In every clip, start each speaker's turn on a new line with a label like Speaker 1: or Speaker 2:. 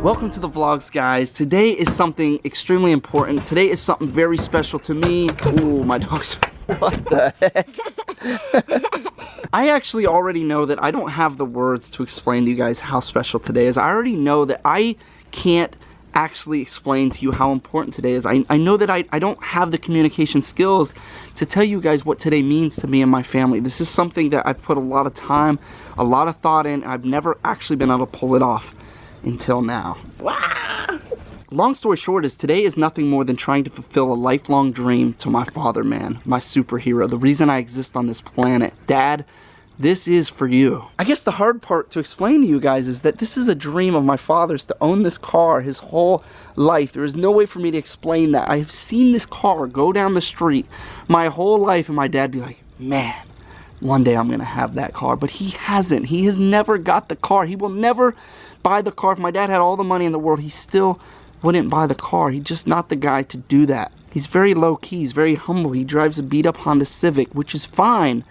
Speaker 1: Welcome to the vlogs, guys. Today is something extremely important. Today is something very special to me. Ooh, my dog's... What the heck? I actually already know that I don't have the words to explain to you guys how special today is. I already know that I can't actually explain to you how important today is. I know that I don't have the communication skills to tell you guys what today means to me and my family. This is something that I've put a lot of time, a lot of thought in. I've never actually been able to pull it off until now. Long story short is today is nothing more than trying to fulfill a lifelong dream to my father, man, my superhero, the reason I exist on this planet. Dad, this is for you. I guess the hard part to explain to you guys is that this is a dream of my father's, to own this car his whole life. There is no way for me to explain that. I have seen this car go down the street my whole life and my dad be like, man, one day I'm gonna have that car. But he hasn't. He has never got the car. He will never buy the car. If my dad had all the money in the world, he still wouldn't buy the car. He's just not the guy to do that. He's very low key. He's very humble. He drives a beat up Honda Civic, which is fine.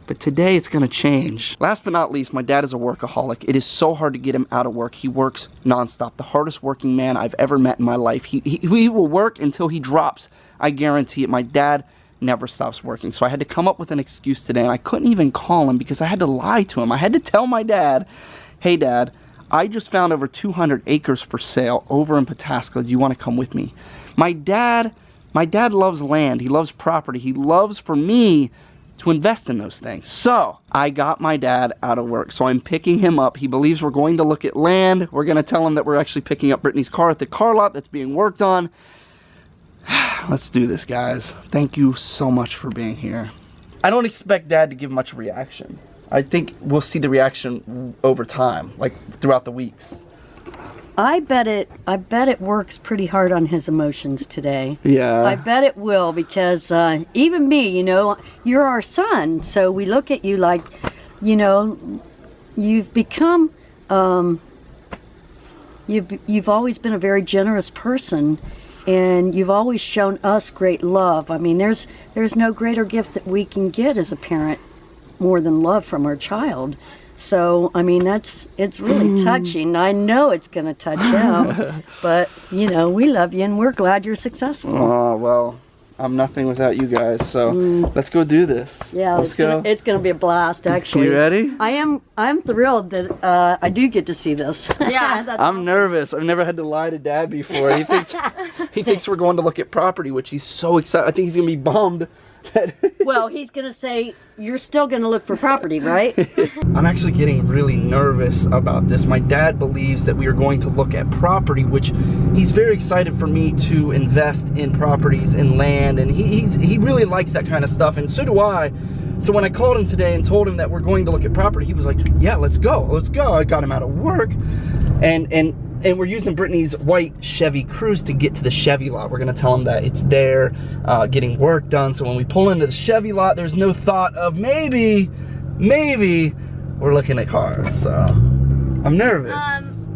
Speaker 1: But today it's gonna change. Last but not least, my dad is a workaholic. It is so hard to get him out of work. He works nonstop. The hardest working man I've ever met in my life. He will work until he drops. I guarantee it. My dad never stops working. So I had to come up with an excuse today, and I couldn't even call him because I had to lie to him. I had to tell my dad, hey Dad, I just found over 200 acres for sale over in Pataska. Do you want to come with me? My dad loves land. He loves property. He loves for me to invest in those things. So I got my dad out of work. So I'm picking him up. He believes we're going to look at land. We're going to tell him that we're actually picking up Brittany's car at the car lot that's being worked on. Let's do this, guys. Thank you so much for being here. I don't expect Dad to give much reaction. I think we'll see the reaction over time, like throughout the weeks.
Speaker 2: I bet it works pretty hard on his emotions today.
Speaker 1: Yeah.
Speaker 2: I bet it will, because even me, you know, you're our son, so we look at you like, you know, you've become, you've always been a very generous person, and you've always shown us great love. I mean, there's no greater gift that we can get as a parent more than love from our child. So I mean, it's really touching. I know it's gonna touch him, but you know, we love you and we're glad you're successful.
Speaker 1: Oh well, I'm nothing without you guys, so let's go do this.
Speaker 2: Yeah,
Speaker 1: let's go.
Speaker 2: It's gonna be a blast, actually.
Speaker 1: You ready?
Speaker 2: I'm thrilled that I do get to see this.
Speaker 3: Yeah.
Speaker 1: I'm nervous. I've never had to lie to Dad before. He thinks we're going to look at property, which he's so excited. I think he's gonna be bummed.
Speaker 2: Well, he's gonna say, you're still gonna look for property, right?
Speaker 1: I'm actually getting really nervous about this. My dad believes that we are going to look at property, which he's very excited for me to invest in properties and land, and he really likes that kind of stuff, and so do I. So when I called him today and told him that we're going to look at property, he was like, yeah, let's go. I got him out of work, and we're using Brittany's white Chevy Cruze to get to the Chevy lot. We're gonna tell him that it's there, getting work done. So when we pull into the Chevy lot, there's no thought of maybe we're looking at cars. So I'm nervous.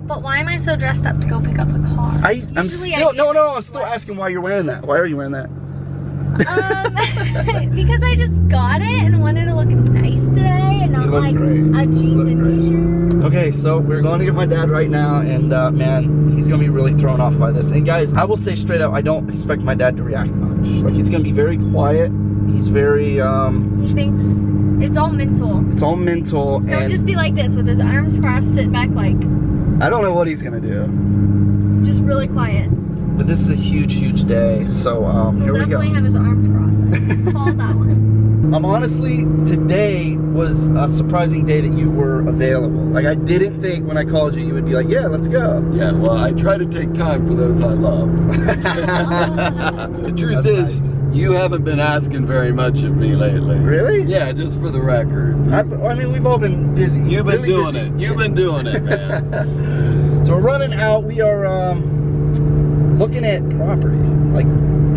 Speaker 3: But why am I so dressed up to go pick up the car?
Speaker 1: I'm still asking why you're wearing that. Why are you wearing that?
Speaker 3: Because I just got it and wanted to look nice today and not like a jeans and t-shirt.
Speaker 1: Okay, so we're going to get my dad right now, and man, he's gonna be really thrown off by this. And guys, I will say straight up, I don't expect my dad to react much. Like, he's gonna be very quiet. He's very
Speaker 3: he thinks it's all mental.
Speaker 1: It's all mental.
Speaker 3: He'll
Speaker 1: and
Speaker 3: just be like this with his arms crossed, sitting back like,
Speaker 1: I don't know what he's gonna do.
Speaker 3: just really quiet.
Speaker 1: But this is a huge day, so here we go.
Speaker 3: He'll definitely have his arms crossed. Call that one.
Speaker 1: Honestly, today was a surprising day that you were available. Like, I didn't think when I called you, you would be like, yeah, let's go.
Speaker 4: Yeah, well, I try to take time for those I love. The truth is, nice. You haven't been asking very much of me lately.
Speaker 1: Really?
Speaker 4: Yeah, just for the record.
Speaker 1: I mean, we've all been busy.
Speaker 4: You've been
Speaker 1: really
Speaker 4: doing
Speaker 1: busy.
Speaker 4: it. You've been doing it, man.
Speaker 1: So we're running out. We are looking at property. Like,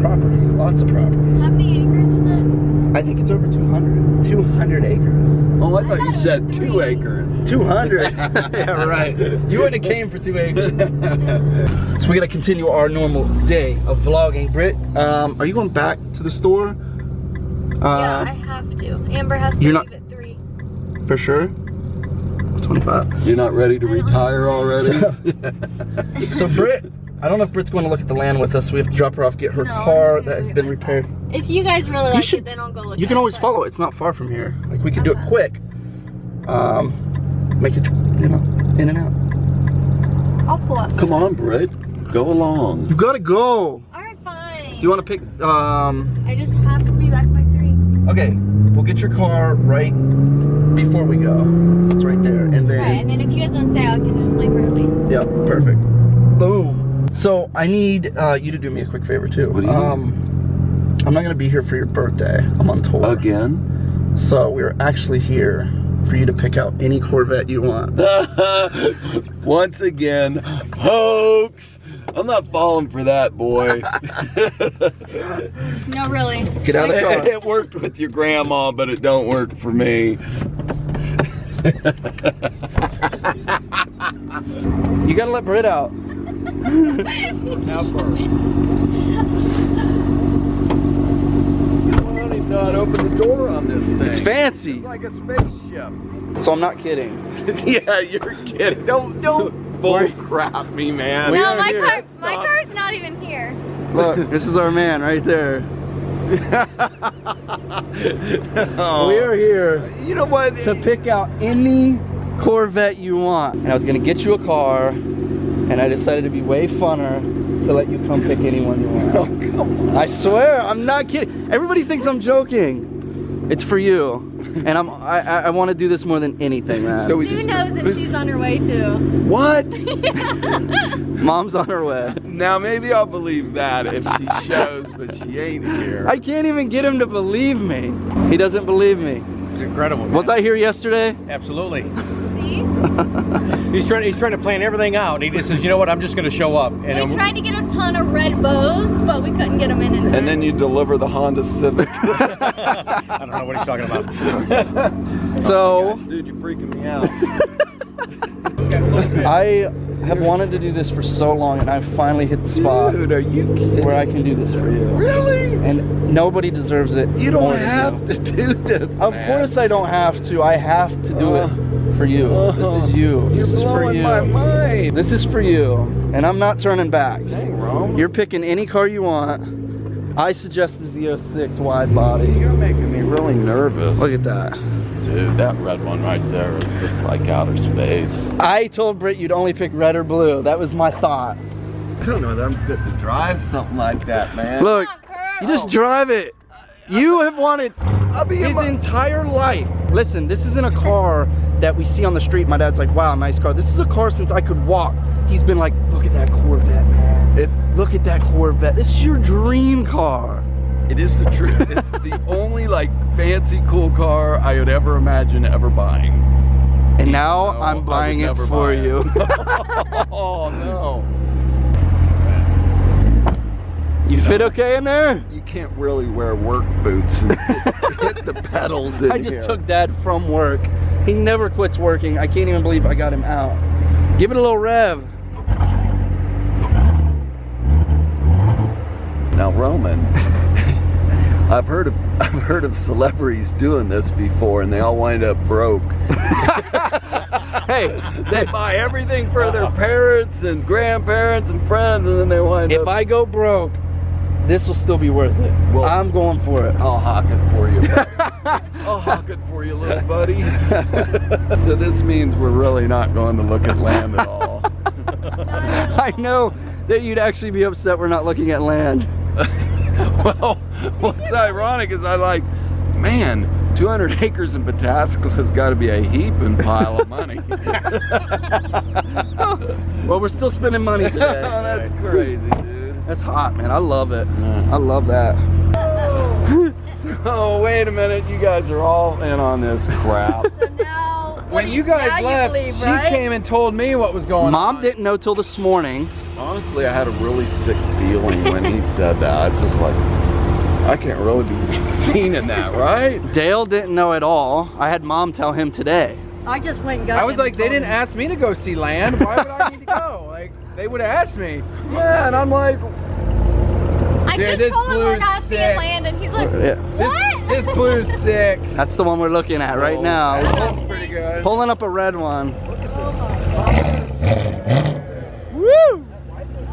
Speaker 1: property. Lots of property.
Speaker 3: How many acres is it?
Speaker 1: I think it's over 200. 200 acres.
Speaker 4: Oh, I thought you said 2 acres.
Speaker 1: 200. Yeah, right. You wouldn't have came for 2 acres. So we gotta continue our normal day of vlogging. Britt, are you going back to the store?
Speaker 3: Yeah, I have to. Amber has to leave at 3.
Speaker 1: For sure? 25.
Speaker 4: You're not ready to retire already?
Speaker 1: So Britt, I don't know if Britt's going to look at the land with us. We have to drop her off, get her
Speaker 3: No, I'm
Speaker 1: car
Speaker 3: just
Speaker 1: that
Speaker 3: gonna
Speaker 1: has
Speaker 3: go
Speaker 1: been
Speaker 3: back.
Speaker 1: repaired.
Speaker 3: If you guys really like
Speaker 1: should-
Speaker 3: it, then I'll go look
Speaker 1: You
Speaker 3: at
Speaker 1: can
Speaker 3: it,
Speaker 1: always
Speaker 3: but-
Speaker 1: follow. It's not far from here. Like we could do it quick. Make it, you know, in and out.
Speaker 3: I'll pull up.
Speaker 4: Come on, Britt. Go along.
Speaker 1: You gotta go.
Speaker 3: Alright, fine.
Speaker 1: Do you want to pick?
Speaker 3: I just have to be back by 3.
Speaker 1: Okay, we'll get your car right before we go. So it's right there, and then.
Speaker 3: Right, and then if you guys want to stay, I can just leave early.
Speaker 1: Yeah, perfect. Boom. So I need you to do me a quick favor too.
Speaker 4: What do you need?
Speaker 1: I'm not gonna be here for your birthday. I'm on tour.
Speaker 4: Again?
Speaker 1: So we're actually here for you to pick out any Corvette you want.
Speaker 4: Once again, hoax. I'm not falling for that, boy.
Speaker 3: No, really.
Speaker 1: Get out of the car.
Speaker 4: It worked with your grandma, but it don't work for me.
Speaker 1: You gotta let Britt out.
Speaker 4: Now first. I don't even know how to open the door on this thing.
Speaker 1: It's fancy.
Speaker 4: It's like a spaceship.
Speaker 1: So I'm not kidding.
Speaker 4: Yeah, you're kidding. Don't bull crap me, man.
Speaker 1: We
Speaker 3: No,
Speaker 1: are
Speaker 3: my
Speaker 1: here.
Speaker 3: car's not even here.
Speaker 1: Look, this is our man right there.
Speaker 4: Oh.
Speaker 1: We are here
Speaker 4: You know what?
Speaker 1: to pick out any Corvette you want. And I was gonna get you a car, and I decided to be way funner to let you come pick anyone you want.
Speaker 4: Oh, come on.
Speaker 1: I swear, I'm not kidding. Everybody thinks I'm joking. It's for you. And I want to do this more than anything, man.
Speaker 4: So we
Speaker 3: Sue
Speaker 4: just
Speaker 3: knows that she's on her way too.
Speaker 4: What?
Speaker 1: Mom's on her way.
Speaker 4: Now maybe I'll believe that if she shows, but she ain't here.
Speaker 1: I can't even get him to believe me. He doesn't believe me.
Speaker 5: It's incredible. Man.
Speaker 1: Was I here yesterday?
Speaker 5: Absolutely.
Speaker 3: See?
Speaker 5: He's trying to plan everything out. And he just says, you know what? I'm just going to show up. And
Speaker 3: We tried to get a ton of red bows, but we couldn't get them in time.
Speaker 4: And then you deliver the Honda Civic.
Speaker 5: I don't know what he's talking about.
Speaker 1: So,
Speaker 4: Dude, you're freaking me out.
Speaker 1: I have wanted to do this for so long, and I finally hit the spot
Speaker 4: Dude, are you kidding?
Speaker 1: where I can do this for you.
Speaker 4: Really?
Speaker 1: And nobody deserves it.
Speaker 4: You
Speaker 1: more
Speaker 4: don't
Speaker 1: than
Speaker 4: have
Speaker 1: you.
Speaker 4: to do this,
Speaker 1: Of
Speaker 4: man.
Speaker 1: course I don't have to. I have to do it for you. This is you.
Speaker 4: You're
Speaker 1: This is for
Speaker 4: blowing
Speaker 1: you.
Speaker 4: my mind.
Speaker 1: This is for you. And I'm not turning back.
Speaker 4: Dang, Rome.
Speaker 1: You're picking any car you want. I suggest the Z06 wide body.
Speaker 4: You're making me really nervous.
Speaker 1: Look at that.
Speaker 4: Dude, that red one right there is just like outer space.
Speaker 1: I told Britt you'd only pick red or blue. That was my thought.
Speaker 4: I don't know that I'm fit to drive something like that, man.
Speaker 1: Look,
Speaker 3: Come on, Kurt.
Speaker 1: you just drive it. You have wanted
Speaker 4: I'll be
Speaker 1: his entire life. Listen, this isn't a car that we see on the street. My dad's like, wow, nice car. This is a car since I could walk. He's been like, look at that Corvette, man. Look at that Corvette. This is your dream car.
Speaker 4: It is the truth. It's the only like fancy cool car I would ever imagine ever buying.
Speaker 1: And now
Speaker 4: No, I
Speaker 1: I'm
Speaker 4: would
Speaker 1: buying it
Speaker 4: never
Speaker 1: for
Speaker 4: buy it.
Speaker 1: you.
Speaker 4: Oh no.
Speaker 1: You fit okay in there?
Speaker 4: You can't really wear work boots and hit the pedals in
Speaker 1: I just
Speaker 4: here.
Speaker 1: took Dad from work. He never quits working. I can't even believe I got him out. Give it a little rev.
Speaker 4: Now, Roman, I've heard of celebrities doing this before, and they all wind up broke.
Speaker 1: Hey,
Speaker 4: They buy everything for their parents and grandparents and friends, and then they wind
Speaker 1: if
Speaker 4: up.
Speaker 1: I go broke, this will still be worth it.
Speaker 4: Well-
Speaker 1: I'm going for it.
Speaker 4: I'll hawk it for you. Buddy. I'll hawk it for you, little buddy. So this means we're really not going to look at land at all.
Speaker 1: I know that you'd actually be upset we're not looking at land.
Speaker 4: Well, what's ironic is I like, man, 200 acres in Pataskla has got to be a heaping pile of money.
Speaker 1: Well, we're still spending money
Speaker 4: Oh,
Speaker 1: today.
Speaker 4: that's crazy, dude.
Speaker 1: That's hot, man. I love it.
Speaker 4: Yeah.
Speaker 1: I love that.
Speaker 4: Oh, wait a minute. You guys are all in on this crap.
Speaker 2: So now,
Speaker 6: When you guys left, she came and told me what was going on.
Speaker 1: Mom didn't know till this morning.
Speaker 4: Honestly, I had a really sick feeling when he said that. It's just like, I can't really be seen in that, right?
Speaker 1: Dale didn't know at all. I had Mom tell him today.
Speaker 2: I just went and got
Speaker 6: I was
Speaker 2: him
Speaker 6: like,
Speaker 2: and
Speaker 6: they
Speaker 2: told
Speaker 6: didn't
Speaker 2: him.
Speaker 6: ask me to go see land. Why would I need to go? Like, they would have asked me.
Speaker 4: Yeah, and I'm like,
Speaker 3: I
Speaker 6: Dude,
Speaker 3: just
Speaker 6: this
Speaker 3: told him we're
Speaker 6: blue's
Speaker 3: not seeing
Speaker 6: sick.
Speaker 3: land, and he's like,
Speaker 1: Yeah.
Speaker 3: what?
Speaker 6: This blue's sick.
Speaker 1: That's the one we're looking at right
Speaker 6: That
Speaker 1: now.
Speaker 6: sounds pretty good.
Speaker 1: Pulling up a red one. Woo!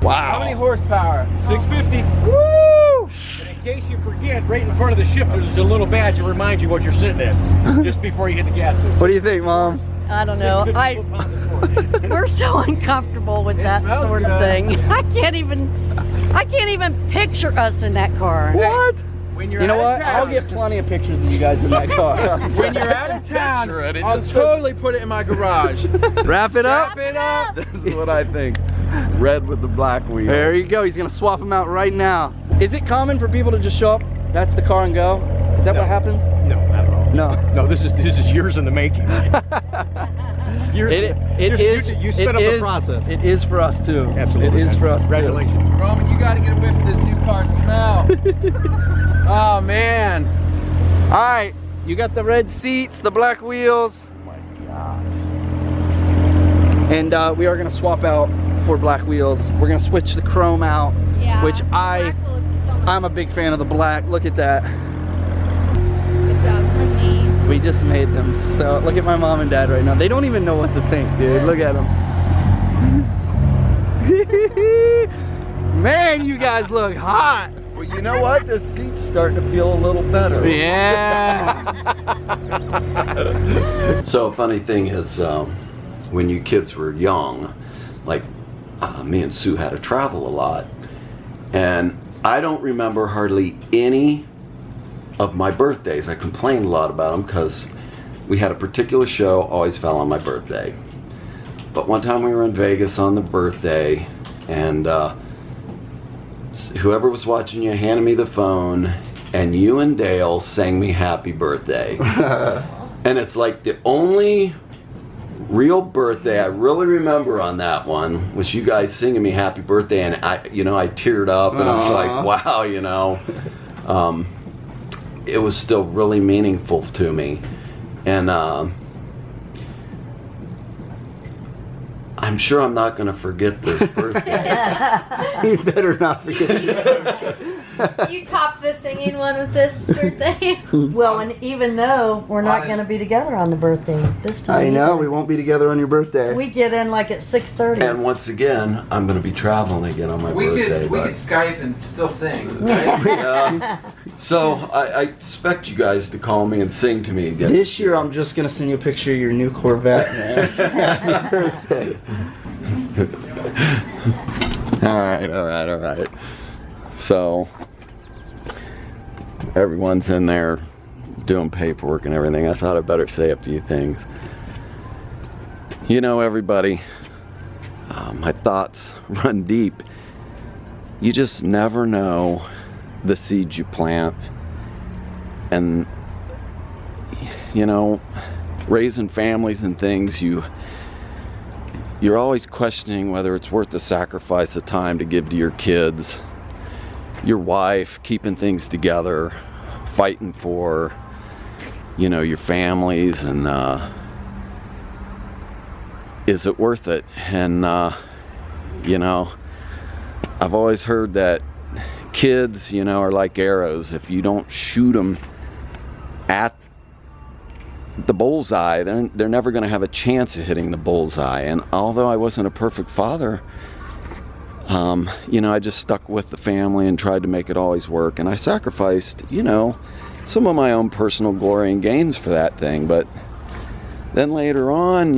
Speaker 6: How many horsepower?
Speaker 5: 650.
Speaker 1: Woo!
Speaker 5: And in case you forget, right in front of the shifter, there's a little badge that reminds you what you're sitting at, just before you hit the gas system.
Speaker 1: What do you think, Mom?
Speaker 2: I don't know. We're so uncomfortable with that
Speaker 6: smells
Speaker 2: sort of
Speaker 6: good.
Speaker 2: thing. I can't even picture us in that car.
Speaker 1: What?
Speaker 6: When you're
Speaker 1: You know
Speaker 6: out
Speaker 1: what?
Speaker 6: of
Speaker 1: I'll
Speaker 6: town,
Speaker 1: get plenty of pictures of you guys in that car.
Speaker 6: when you're out of town,
Speaker 4: Picture it, it
Speaker 6: I'll
Speaker 4: just
Speaker 6: totally put it in my garage.
Speaker 1: Wrap it up.
Speaker 6: Wrap it up.
Speaker 4: This is what I think. Red with the black wheel.
Speaker 1: There you go. He's gonna swap them out right now. Is it common for people to just show up? That's the car and go. Is that
Speaker 5: No.
Speaker 1: what happens?
Speaker 5: No, not at all.
Speaker 1: No.
Speaker 5: No, this is years in the making. You sped up the process.
Speaker 1: It is for us too.
Speaker 5: Absolutely.
Speaker 1: It is for us.
Speaker 5: Congratulations.
Speaker 6: Roman, you gotta get a whiff of this new car smell. Oh man.
Speaker 1: Too. All right. You got the red seats, the black wheels.
Speaker 4: Oh my God.
Speaker 1: And we are gonna swap out for black wheels. We're gonna switch the chrome out,
Speaker 3: Yeah.
Speaker 1: which
Speaker 3: Black will look so much.
Speaker 1: I'm a big fan of the black. Look at that.
Speaker 3: Good job, honey.
Speaker 1: We just made them so. Look at my mom and dad right now. They don't even know what to think, dude. Look at them. Man, you guys look hot.
Speaker 4: Well, you know what? This seat's starting to feel a little better.
Speaker 1: Yeah.
Speaker 7: So a funny thing is, when you kids were young, like me and Sue had to travel a lot, and I don't remember hardly any of my birthdays. I complained a lot about them because we had a particular show always fell on my birthday. But one time we were in Vegas on the birthday, and whoever was watching you handed me the phone, and you and Dale sang me happy birthday. And it's like the only real birthday I really remember on that one was you guys singing me happy birthday, and I teared up, and I was like, wow, it was still really meaningful to me. And I'm sure I'm not going to forget this birthday.
Speaker 1: You better not forget.
Speaker 3: You topped the singing one with this birthday.
Speaker 2: Well, and even though we're not going to be together on the birthday this time,
Speaker 1: I know,
Speaker 2: either,
Speaker 1: we won't be together on your birthday.
Speaker 2: we get in like at 6:30.
Speaker 7: And once again, I'm going to be traveling again on my
Speaker 6: We
Speaker 7: birthday.
Speaker 6: could
Speaker 7: but-
Speaker 6: Skype and still sing, right?
Speaker 7: Yeah. So I expect you guys to call me and sing to me again.
Speaker 1: This year, I'm just gonna send you a picture of your new Corvette, man. Happy birthday.
Speaker 7: All right. So everyone's in there doing paperwork and everything. I thought I'd better say a few things. You know, everybody, my thoughts run deep. You just never know the seeds you plant. And, raising families and things, you're always questioning whether it's worth the sacrifice of time to give to your kids, your wife, keeping things together, fighting for, your families, and is it worth it? And, I've always heard that kids, are like arrows. If you don't shoot them at the bullseye, they're never going to have a chance of hitting the bullseye. And although I wasn't a perfect father, I just stuck with the family and tried to make it always work. And I sacrificed, some of my own personal glory and gains for that thing. But then later on,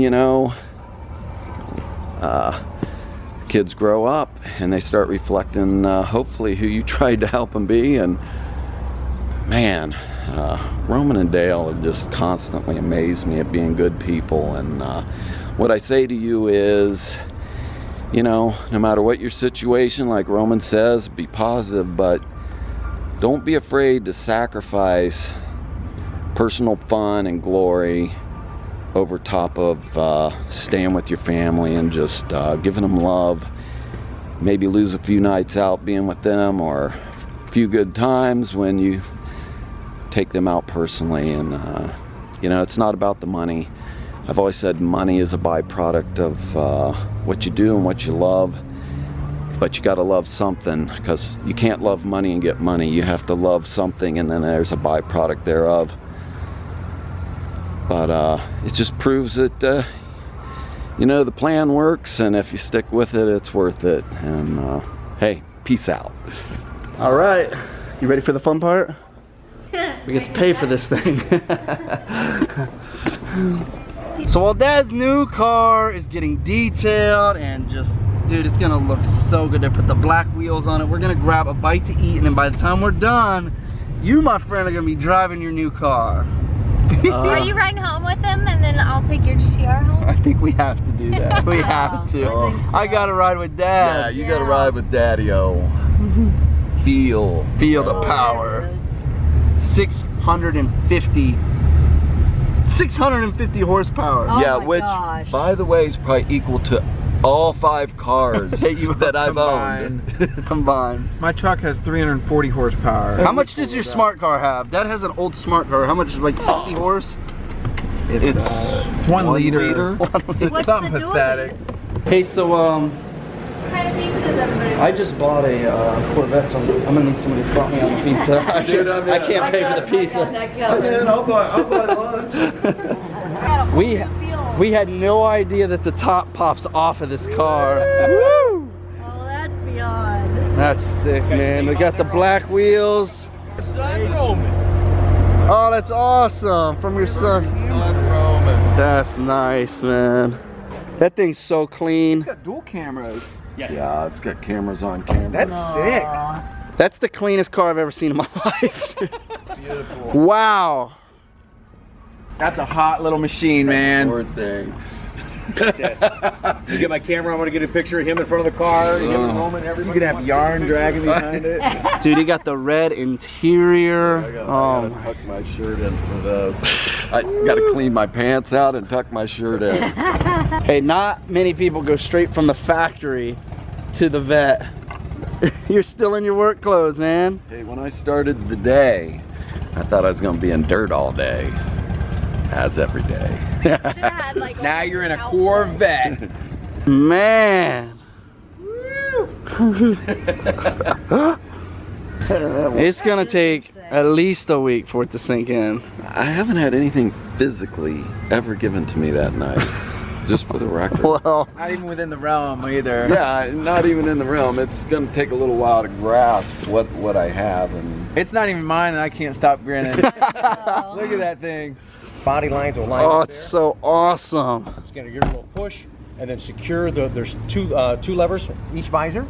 Speaker 7: kids grow up and they start reflecting, hopefully, who you tried to help them be. And man, Roman and Dale have just constantly amazed me at being good people. And what I say to you is, no matter what your situation, like Roman says, be positive, but don't be afraid to sacrifice personal fun and glory over top of staying with your family and just giving them love. Maybe lose a few nights out being with them, or a few good times when you take them out personally. And it's not about the money. I've always said money is a byproduct of what you do and what you love. but you got to love something, because you can't love money and get money. You have to love something, and then there's a byproduct thereof. But it just proves that you know, the plan works, and if you stick with it, it's worth it. And hey, peace out.
Speaker 1: All right, you ready for the fun part? We get to pay for this thing. So while Dad's new car is getting detailed and just, dude, it's gonna look so good. They put the black wheels on it. We're gonna grab a bite to eat, and then by the time we're done, you, my friend, are gonna be driving your new car.
Speaker 3: Are you riding home with them, and then I'll take your GTR home?
Speaker 1: I think we have to do that. We have to. I gotta ride with Dad.
Speaker 7: Yeah, you gotta ride with Daddy-O. Feel
Speaker 1: the power. 650 horsepower.
Speaker 2: Oh
Speaker 7: yeah,
Speaker 2: my
Speaker 7: which,
Speaker 2: gosh.
Speaker 7: by the way, is probably equal to all 5 cars that I've owned.
Speaker 1: Combined.
Speaker 6: My truck has 340 horsepower.
Speaker 1: How much does your smart car have? Dad has an old smart car. How much? Like 60 horse?
Speaker 7: It's
Speaker 6: 1 liter. It's
Speaker 2: What's
Speaker 6: something
Speaker 2: the doing?
Speaker 6: pathetic.
Speaker 1: Hey, so
Speaker 3: What kind of pizza does everybody
Speaker 1: I just bought a Corvette, so I'm gonna need somebody to front me on the pizza. I can't pay for the pizza.
Speaker 7: I'll buy lunch.
Speaker 1: We had no idea that the top pops off of this car. Woo!
Speaker 2: Oh, that's beyond.
Speaker 1: That's sick, man. We got the black wheels.
Speaker 5: Son Roman.
Speaker 1: Oh, that's awesome. From your son.
Speaker 7: Roman.
Speaker 1: That's nice, man. That thing's so clean.
Speaker 6: Got dual cameras.
Speaker 5: Yes.
Speaker 7: Yeah, it's got cameras on camera.
Speaker 6: That's sick.
Speaker 1: That's the cleanest car I've ever seen in my life.
Speaker 6: Beautiful.
Speaker 1: Wow.
Speaker 6: That's a hot little machine, man.
Speaker 7: Poor thing.
Speaker 5: You get my camera, I want to get a picture of him in front of the car, him in Roman,
Speaker 6: You
Speaker 5: everybody.
Speaker 6: could have yarn dragging behind it.
Speaker 1: Dude, you got the red interior.
Speaker 7: I
Speaker 1: Oh,
Speaker 7: gotta tuck my shirt in for this. I gotta clean my pants out and tuck my shirt in.
Speaker 1: hey, not many people go straight from the factory to the vet. You're still in your work clothes, man.
Speaker 7: Hey, when I started the day, I thought I was gonna be in dirt all day. As every day.
Speaker 3: Should've had, like,
Speaker 6: Now you're in a Corvette.
Speaker 1: Man. It's gonna take at least a week for it to sink in.
Speaker 7: I haven't had anything physically ever given to me that nice. Just for the record.
Speaker 1: Well,
Speaker 6: Not even within the realm either.
Speaker 7: Yeah, not even in the realm. It's gonna take a little while to grasp what I have, and
Speaker 6: It's not even mine, and I can't stop grinning. Look at that thing.
Speaker 5: Body lines will line
Speaker 1: oh,
Speaker 5: up
Speaker 1: it's
Speaker 5: there.
Speaker 1: so awesome.
Speaker 5: Just gonna give it a little push, and then secure there's two levers, each visor.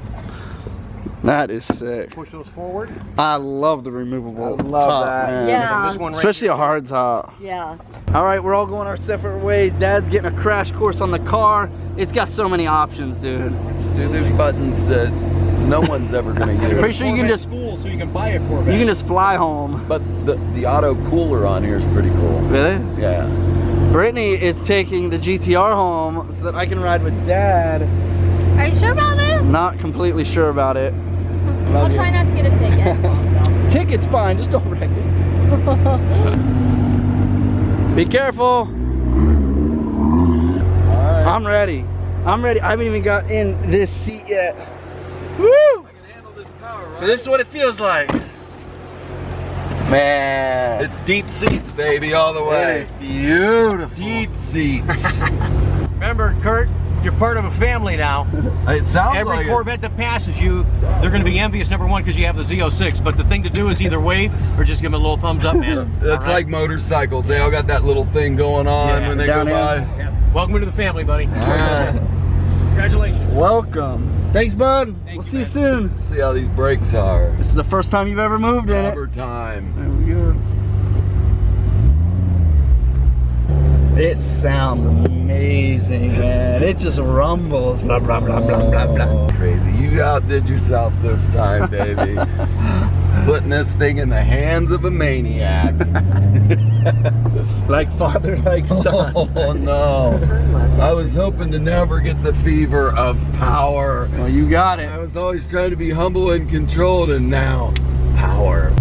Speaker 1: That is sick.
Speaker 5: Push those forward.
Speaker 1: I love the removable
Speaker 6: I love
Speaker 1: top,
Speaker 6: that.
Speaker 1: man.
Speaker 2: Yeah.
Speaker 5: And this one right
Speaker 1: Especially
Speaker 5: here,
Speaker 1: a hard top.
Speaker 2: Yeah.
Speaker 1: All right, we're all going our separate ways. Dad's getting a crash course on the car. It's got so many options, dude.
Speaker 7: dude, there's buttons that no one's ever gonna use.
Speaker 1: Pretty sure you can
Speaker 5: Corvette
Speaker 1: just
Speaker 5: school, so you can buy a Corvette.
Speaker 1: you can just fly home.
Speaker 7: But the auto cooler on here is pretty cool.
Speaker 1: Really?
Speaker 7: Yeah.
Speaker 1: Brittany is taking the GTR home so that I can ride with Dad.
Speaker 3: Are you sure about this?
Speaker 1: Not completely sure about it.
Speaker 3: I'll try not to get a ticket.
Speaker 1: Ticket's fine, just don't wreck it. Be careful.
Speaker 7: Alright.
Speaker 1: I'm ready. I'm ready. I haven't even got in this seat yet. Woo!
Speaker 7: I can handle this power, right?
Speaker 1: So this is what it feels like. Man.
Speaker 7: It's deep seats, baby, all the
Speaker 1: It
Speaker 7: way.
Speaker 1: is beautiful.
Speaker 7: Deep seats.
Speaker 5: Remember, Kurt, you're part of a family now.
Speaker 7: It sounds
Speaker 5: Every
Speaker 7: like
Speaker 5: Corvette that passes you, they're going to be envious, number one, because you have the Z06. But the thing to do is either wave or just give them a little thumbs up, man.
Speaker 7: That's
Speaker 5: All right?
Speaker 7: like motorcycles. They all got that little thing going on
Speaker 5: Yeah.
Speaker 7: when they
Speaker 1: Down
Speaker 7: go
Speaker 1: here.
Speaker 7: by.
Speaker 5: Yeah. Welcome to the family, buddy.
Speaker 7: All right.
Speaker 5: Congratulations.
Speaker 1: Welcome. Thanks, bud. We'll
Speaker 5: you,
Speaker 1: see you
Speaker 5: man.
Speaker 1: soon.
Speaker 7: See how these brakes are.
Speaker 1: This is the first time you've ever moved in it.
Speaker 7: Rubber time.
Speaker 1: There we go. It sounds amazing, man. It just rumbles. Blah, blah, blah, blah, blah, blah.
Speaker 7: Oh, crazy. You outdid yourself this time, baby. Putting this thing in the hands of a maniac.
Speaker 1: Like father, like son.
Speaker 7: Oh no. I was hoping to never get the fever of power.
Speaker 1: Well, you got it.
Speaker 7: I was always trying to be humble and controlled, and now power.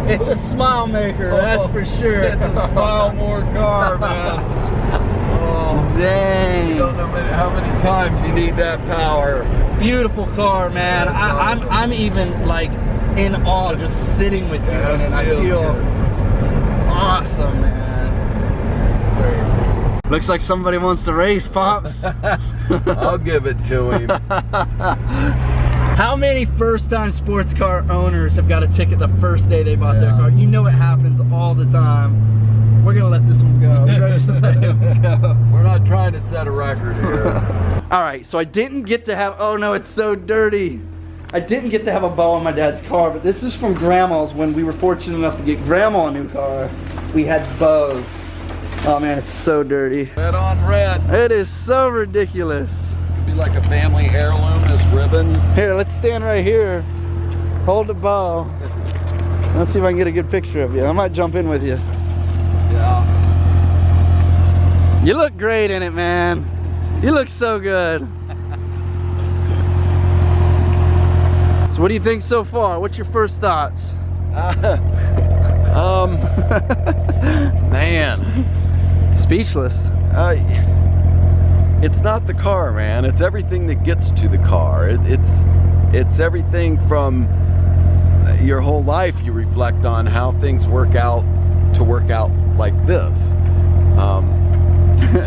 Speaker 1: It's a smile maker, that's for sure.
Speaker 4: It's a smile more car, man. Oh,
Speaker 1: Dang.
Speaker 4: you don't know how many times you need that power.
Speaker 1: Beautiful car, man. I'm even like in awe just sitting with you in it. I feel awesome, man.
Speaker 4: It's great.
Speaker 1: Looks like somebody wants to race, Pops.
Speaker 4: I'll give it to him.
Speaker 1: How many first-time sports car owners have got a ticket the first day they bought their car? You know it happens all the time. We're gonna let this one go. We're gonna just let him go.
Speaker 4: We're not trying to set a record here.
Speaker 1: All right, so I didn't get to have, oh no, it's so dirty. I didn't get to have a bow on my dad's car, but this is from Grandma's when we were fortunate enough to get Grandma a new car. We had bows. Oh man, it's so dirty.
Speaker 4: Red on red.
Speaker 1: It is so ridiculous.
Speaker 4: It's gonna be like a family heirloom, this ribbon.
Speaker 1: Here, let's stand right here. Hold the bow. Let's see if I can get a good picture of you. I might jump in with you.
Speaker 4: Yeah.
Speaker 1: You look great in it, man. You look so good. So what do you think so far? What's your first thoughts?
Speaker 4: Man.
Speaker 1: Speechless.
Speaker 4: It's not the car, man. It's everything that gets to the car. It's everything from your whole life. You reflect on how things work out like this.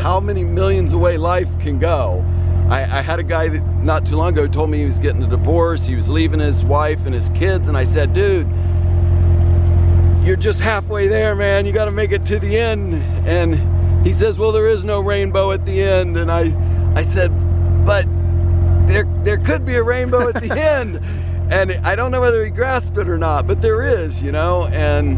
Speaker 4: How many millions away life can go. I had a guy that not too long ago told me he was getting a divorce. He was leaving his wife and his kids, and I said, dude, you're just halfway there, man. You got to make it to the end. And he says, well, there is no rainbow at the end. And I said, but there could be a rainbow at the end. And I don't know whether he grasped it or not, but there is, you know. And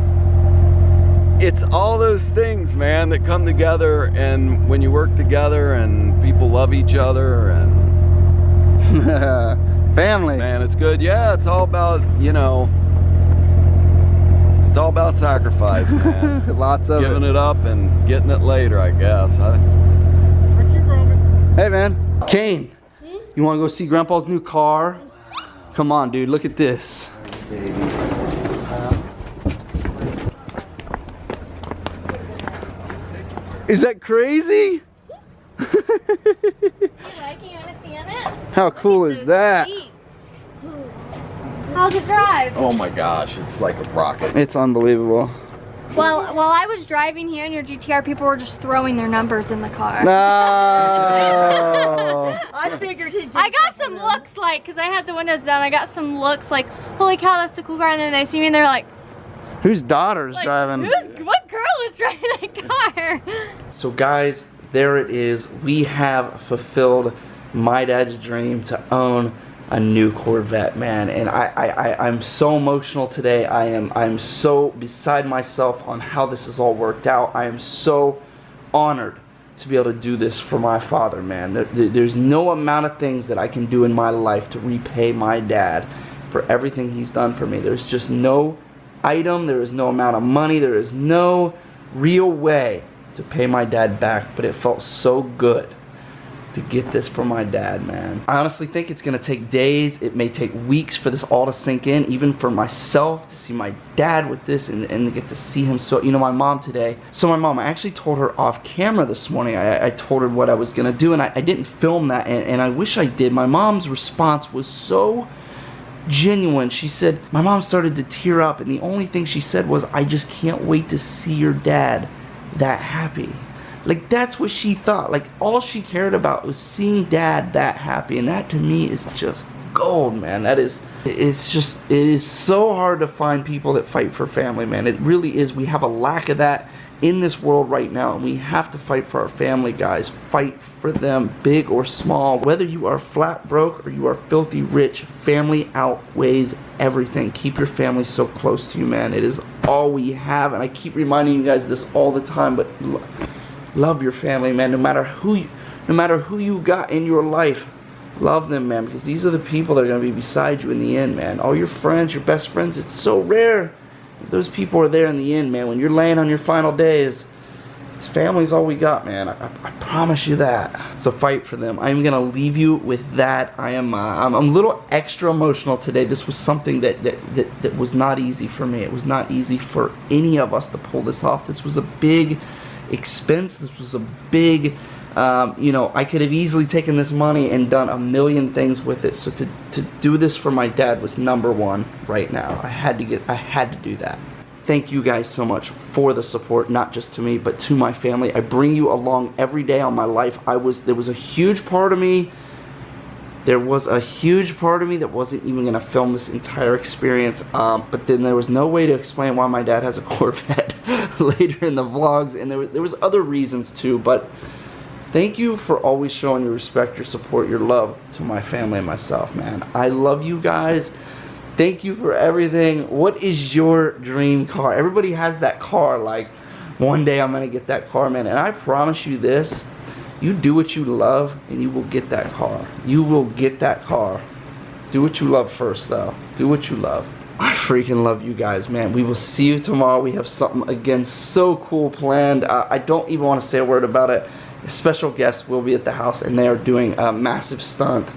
Speaker 4: it's all those things, man, that come together. And when you work together and people love each other and
Speaker 1: Family.
Speaker 4: man, it's good. Yeah, it's all about, you know, it's all about sacrifice, man.
Speaker 1: Lots of
Speaker 4: Giving
Speaker 1: it.
Speaker 4: it up and getting it later, I guess.
Speaker 1: Hey, man. Kane, you want to go see Grandpa's new car? Come on, dude. Look at this. Is that crazy?
Speaker 3: Like, you want to see in it?
Speaker 1: How cool is that?
Speaker 3: Seats. How's it drive?
Speaker 4: Oh my gosh, it's like a rocket.
Speaker 1: It's unbelievable.
Speaker 3: Well, while I was driving here in your GTR, people were just throwing their numbers in the car.
Speaker 1: No.
Speaker 2: I figured he'd
Speaker 3: I got some looks like, because I had the windows down, I got some looks like, holy cow, that's a cool car. And then they see me and they're like,
Speaker 1: Whose daughter's driving?
Speaker 3: what girl is driving that car?
Speaker 1: So guys, there it is. We have fulfilled my dad's dream to own a new Corvette, man. And I'm so emotional today. I'm so beside myself on how this has all worked out. I am so honored to be able to do this for my father, man. There's no amount of things that I can do in my life to repay my dad for everything he's done for me. There's just no item, there is no amount of money, there is no real way to pay my dad back, but it felt so good to get this for my dad, man. I honestly think it's gonna take days, it may take weeks for this all to sink in, even for myself to see my dad with this and to get to see him. So, you know, my mom today, I actually told her off camera this morning. I told her what I was gonna do, and I didn't film that, and I wish I did. My mom's response was so genuine. She said, my mom started to tear up, and the only thing she said was, I just can't wait to see your dad that happy. Like, that's what she thought. Like, all she cared about was seeing dad that happy, and that to me is just gold, man. It is so hard to find people that fight for family, man. It really is. We have a lack of that in this world right now, and we have to fight for our family, guys. Fight for them, big or small. Whether you are flat broke or you are filthy rich, family outweighs everything. Keep your family so close to you, man. It is all we have, and I keep reminding you guys this all the time, but love your family, man. No matter who you got in your life, love them, man, because these are the people that are going to be beside you in the end, man. All your friends, your best friends, it's so rare. Those people are there in the end, man. When you're laying on your final days, family's all we got, man. I promise you that. So fight for them. I'm gonna leave you with that. I'm a little extra emotional today. This was something that was not easy for me. It was not easy for any of us to pull this off. This was a big expense. This was a big, you know, I could have easily taken this money and done a million things with it. So to do this for my dad was number one right now. I had to do that. Thank you guys so much for the support, not just to me, but to my family. I bring you along every day on my life. There was a huge part of me. There was a huge part of me that wasn't even going to film this entire experience, but then there was no way to explain why my dad has a Corvette later in the vlogs, and there was other reasons too, but thank you for always showing your respect, your support, your love to my family and myself, man. I love you guys. Thank you for everything. What is your dream car? Everybody has that car, like, one day I'm going to get that car, man, and I promise you this. You do what you love, and you will get that car. You will get that car. Do what you love first, though. Do what you love. I freaking love you guys, man. We will see you tomorrow. We have something, again, so cool planned. I don't even want to say a word about it. A special guest will be at the house, and they are doing a massive stunt.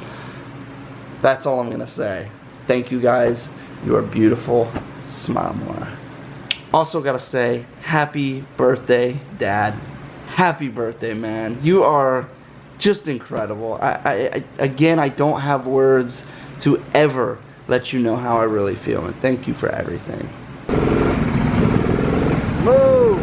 Speaker 1: That's all I'm going to say. Thank you, guys. You are beautiful. Smile more. Also got to say, happy birthday, Dad. Happy birthday, man. You are just incredible. Again, I don't have words to ever let you know how I really feel, and thank you for everything. Move!